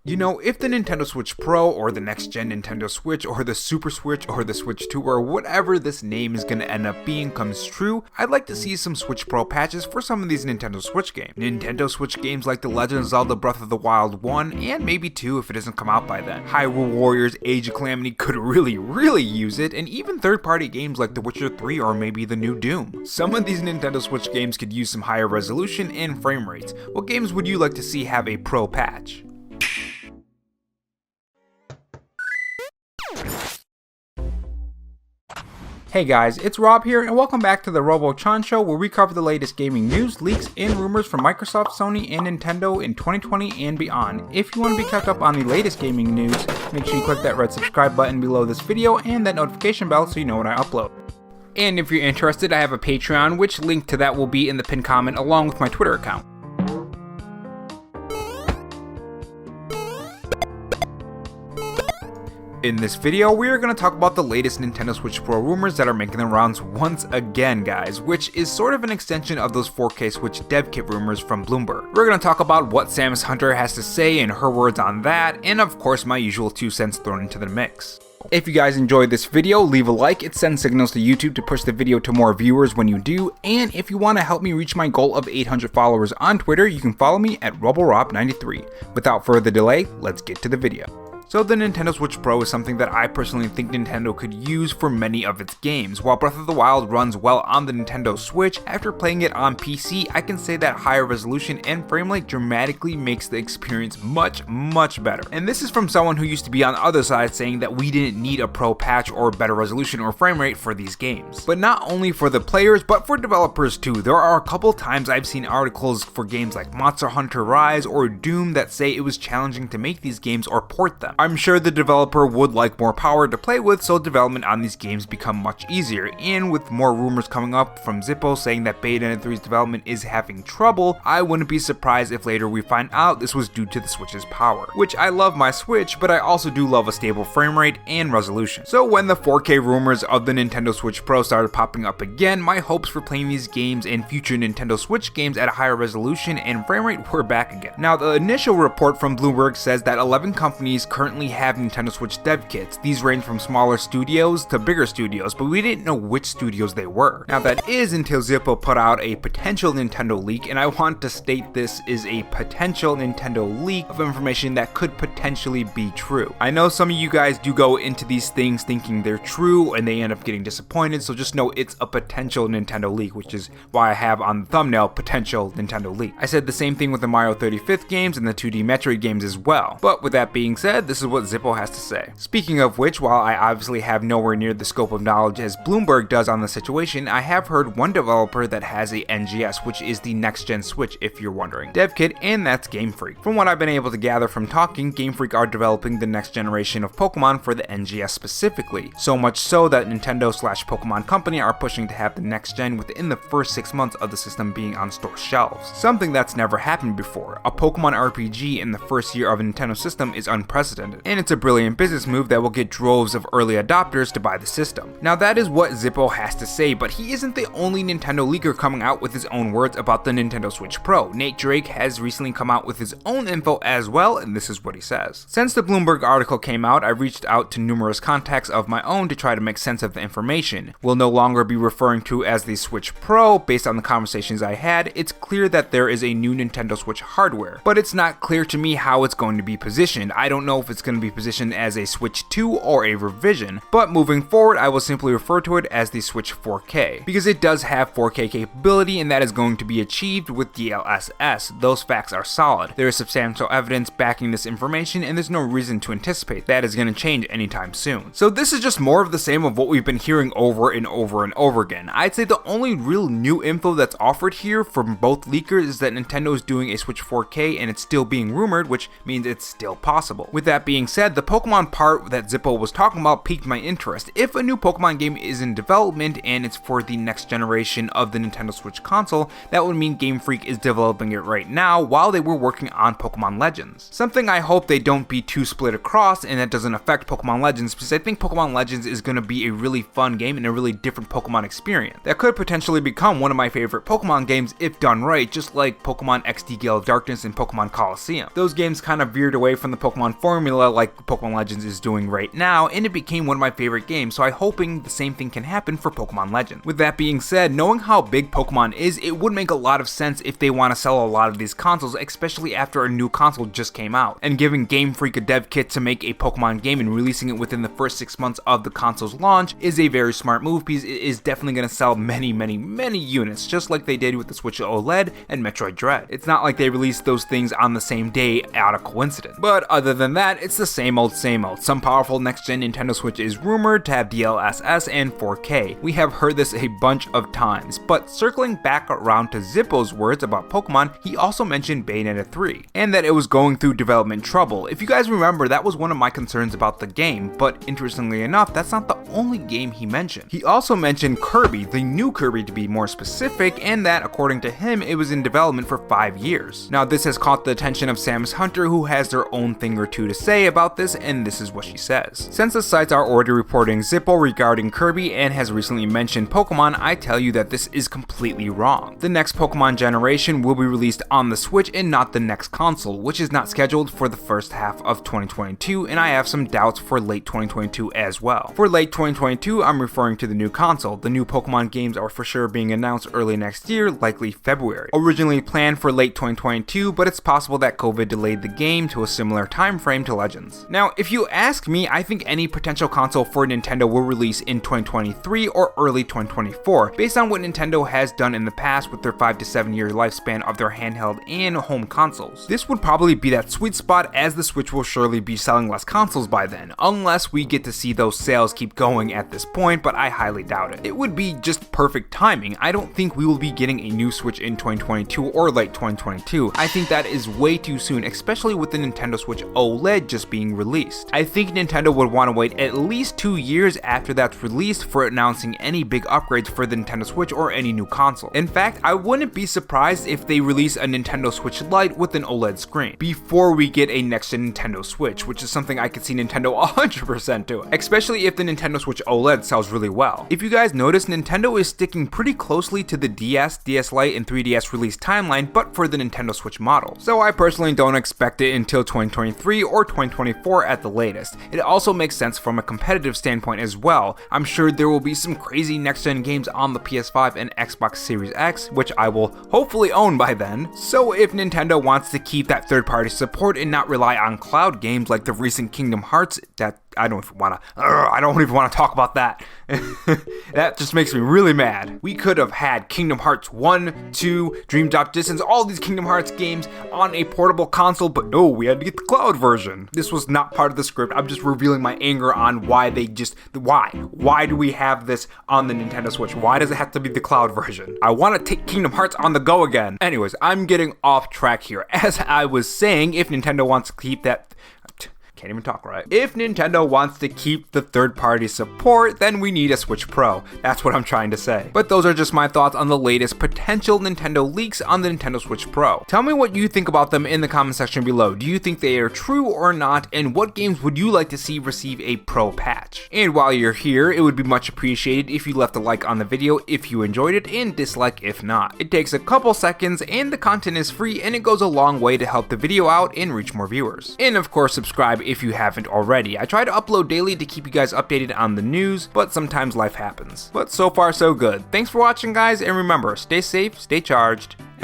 You know, if the Nintendo Switch Pro or the next gen Nintendo Switch or the Super Switch or the Switch 2 or whatever this name is gonna end up being comes true, I'd like to see some Switch Pro patches for some of these Nintendo Switch games. Nintendo Switch games like The Legend of Zelda Breath of the Wild 1 and maybe 2 if it doesn't come out by then. Hyrule Warriors Age of Calamity could really use it, and even third-party games like The Witcher 3 or maybe the new Doom. Some of these Nintendo Switch games could use some higher resolution and frame rates. What games would you like to see have a Pro patch? Hey guys, it's Rob here, and welcome back to the Robo Show, where we cover the latest gaming news, leaks, and rumors from Microsoft, Sony, and Nintendo in 2020 and beyond. If you want to be kept up on the latest gaming news, make sure you click that red subscribe button below this video and that notification bell so you know when I upload. And if you're interested, I have a Patreon, which link to that will be in the pinned comment along with my Twitter account. In this video, we are going to talk about the latest Nintendo Switch Pro rumors that are making the rounds once again, guys, which is sort of an extension of those 4K Switch dev kit rumors from Bloomberg. We're going to talk about what Samus Hunter has to say and her words on that, and of course my usual 2 cents thrown into the mix. If you guys enjoyed this video, leave a like, it sends signals to YouTube to push the video to more viewers when you do, and if you want to help me reach my goal of 800 followers on Twitter, you can follow me at RoboRob93. Without further delay, let's get to the video. So the Nintendo Switch Pro is something that I personally think Nintendo could use for many of its games. While Breath of the Wild runs well on the Nintendo Switch, after playing it on PC, I can say that higher resolution and frame rate dramatically makes the experience much better. And this is from someone who used to be on the other side saying that we didn't need a Pro patch or better resolution or frame rate for these games. But not only for the players, but for developers too. There are a couple times I've seen articles for games like Monster Hunter Rise or Doom that say it was challenging to make these games or port them. I'm sure the developer would like more power to play with, so development on these games become much easier, and with more rumors coming up from Zippo saying that Bayonneta 3's development is having trouble, I wouldn't be surprised if later we find out this was due to the Switch's power. Which I love my Switch, but I also do love a stable frame rate and resolution. So when the 4K rumors of the Nintendo Switch Pro started popping up again, my hopes for playing these games and future Nintendo Switch games at a higher resolution and frame rate were back again. Now the initial report from Bloomberg says that 11 companies currently have Nintendo Switch dev kits. These range from smaller studios to bigger studios, but we didn't know which studios they were. Now that is until Zippo put out a potential Nintendo leak, and I want to state this is a potential Nintendo leak of information that could potentially be true. I know some of you guys do go into these things thinking they're true and they end up getting disappointed, so just know it's a potential Nintendo leak, which is why I have on the thumbnail potential Nintendo leak. I said the same thing with the Mario 35th games and the 2D Metroid games as well. But with that being said, this is what Zippo has to say. Speaking of which, while I obviously have nowhere near the scope of knowledge as Bloomberg does on the situation, I have heard one developer that has a NGS, which is the next gen Switch if you're wondering, dev kit, and that's Game Freak. From what I've been able to gather from talking, Game Freak are developing the next generation of Pokemon for the NGS specifically, so much so that Nintendo/Pokemon Company are pushing to have the next gen within the first 6 months of the system being on store shelves. Something that's never happened before. A Pokemon RPG in the first year of a Nintendo system is unprecedented, and it's a brilliant business move that will get droves of early adopters to buy the system. Now that is what Zippo has to say, but he isn't the only Nintendo leaker coming out with his own words about the Nintendo Switch Pro. Nate Drake has recently come out with his own info as well, and this is what he says. Since the Bloomberg article came out, I reached out to numerous contacts of my own to try to make sense of the information. We'll no longer be referring to as the Switch Pro. Based on the conversations I had, it's clear that there is a new Nintendo Switch hardware, but it's not clear to me how it's going to be positioned. I don't know if it's going to be positioned as a Switch 2 or a revision, but moving forward I will simply refer to it as the Switch 4K, because it does have 4K capability and that is going to be achieved with DLSS. Those facts are solid. There is substantial evidence backing this information and there's no reason to anticipate that is going to change anytime soon. So this is just more of the same of what we've been hearing over and over again. I'd say the only real new info that's offered here from both leakers is that Nintendo is doing a Switch 4K and it's still being rumored, which means it's still possible. With that that being said, the Pokemon part that Zippo was talking about piqued my interest. If a new Pokemon game is in development and it's for the next generation of the Nintendo Switch console, that would mean Game Freak is developing it right now while they were working on Pokemon Legends. Something I hope they don't be too split across and that doesn't affect Pokemon Legends, because I think Pokemon Legends is going to be a really fun game and a really different Pokemon experience that could potentially become one of my favorite Pokemon games if done right, just like Pokemon XD Gale of Darkness and Pokemon Coliseum. Those games kind of veered away from the Pokemon formula like Pokemon Legends is doing right now, and it became one of my favorite games, so I'm hoping the same thing can happen for Pokemon Legends. With that being said, knowing how big Pokemon is, it would make a lot of sense if they want to sell a lot of these consoles, especially after a new console just came out, and giving Game Freak a dev kit to make a Pokemon game and releasing it within the first 6 months of the console's launch is a very smart move, because it is definitely going to sell many units, just like they did with the Switch OLED and Metroid Dread. It's not like they released those things on the same day out of coincidence. But other than that, it's the same old. Some powerful next-gen Nintendo Switch is rumored to have DLSS and 4K. We have heard this a bunch of times, but circling back around to Zippo's words about Pokemon, he also mentioned Bayonneta 3, and that it was going through development trouble. If you guys remember, that was one of my concerns about the game, but interestingly enough, that's not the only game he mentioned. He also mentioned Kirby, the new Kirby to be more specific, and that according to him, it was in development for 5 years. Now this has caught the attention of Samus Hunter, who has their own thing or two to say about this, and this is what she says. Since the sites are already reporting Zippo regarding Kirby and has recently mentioned Pokemon, I tell you that this is completely wrong. The next Pokemon generation will be released on the Switch and not the next console, which is not scheduled for the first half of 2022, and I have some doubts for late 2022 as well. For late 2022, I'm referring to the new console. The new Pokemon games are for sure being announced early next year, likely February. Originally planned for late 2022, but it's possible that COVID delayed the game to a similar time frame to Legends. Now, if you ask me, I think any potential console for Nintendo will release in 2023 or early 2024, based on what Nintendo has done in the past with their 5 to 7 year lifespan of their handheld and home consoles. This would probably be that sweet spot, as the Switch will surely be selling less consoles by then, unless we get to see those sales keep going at this point, but I highly doubt it. It would be just perfect timing. I don't think we will be getting a new Switch in 2022 or late 2022. I think that is way too soon, especially with the Nintendo Switch OLED just being released. I think Nintendo would want to wait at least 2 years after that's released for announcing any big upgrades for the Nintendo Switch or any new console. In fact, I wouldn't be surprised if they release a Nintendo Switch Lite with an OLED screen before we get a next-gen Nintendo Switch, which is something I could see Nintendo 100% doing, especially if the Nintendo Switch OLED sells really well. If you guys notice, Nintendo is sticking pretty closely to the DS, DS Lite, and 3DS release timeline, but for the Nintendo Switch model. So I personally don't expect it until 2023 or 2024 at the latest. It also makes sense from a competitive standpoint as well. I'm sure there will be some crazy next-gen games on the PS5 and Xbox Series X, which I will hopefully own by then. So if Nintendo wants to keep that third-party support and not rely on cloud games like the recent Kingdom Hearts, that I don't even want to talk about that. That just makes me really mad. We could have had Kingdom Hearts 1, 2, Dream Drop Distance, all these Kingdom Hearts games on a portable console, but no, we had to get the cloud version. This was not part of the script. I'm just revealing my anger on why Why do we have this on the Nintendo Switch? Why does it have to be the cloud version? I want to take Kingdom Hearts on the go again. Anyways, I'm getting off track here. As I was saying, if Nintendo wants to keep that... Can't even talk right. If Nintendo wants to keep the third-party support, then we need a Switch Pro. That's what I'm trying to say. But those are just my thoughts on the latest potential Nintendo leaks on the Nintendo Switch Pro. Tell me what you think about them in the comment section below. Do you think they are true or not? And what games would you like to see receive a Pro patch? And while you're here, it would be much appreciated if you left a like on the video if you enjoyed it, and dislike if not. It takes a couple seconds, and the content is free, and it goes a long way to help the video out and reach more viewers. And of course, subscribe if you haven't already. I try to upload daily to keep you guys updated on the news, but sometimes life happens. But so far so good. Thanks for watching, guys, and remember, stay safe, stay charged,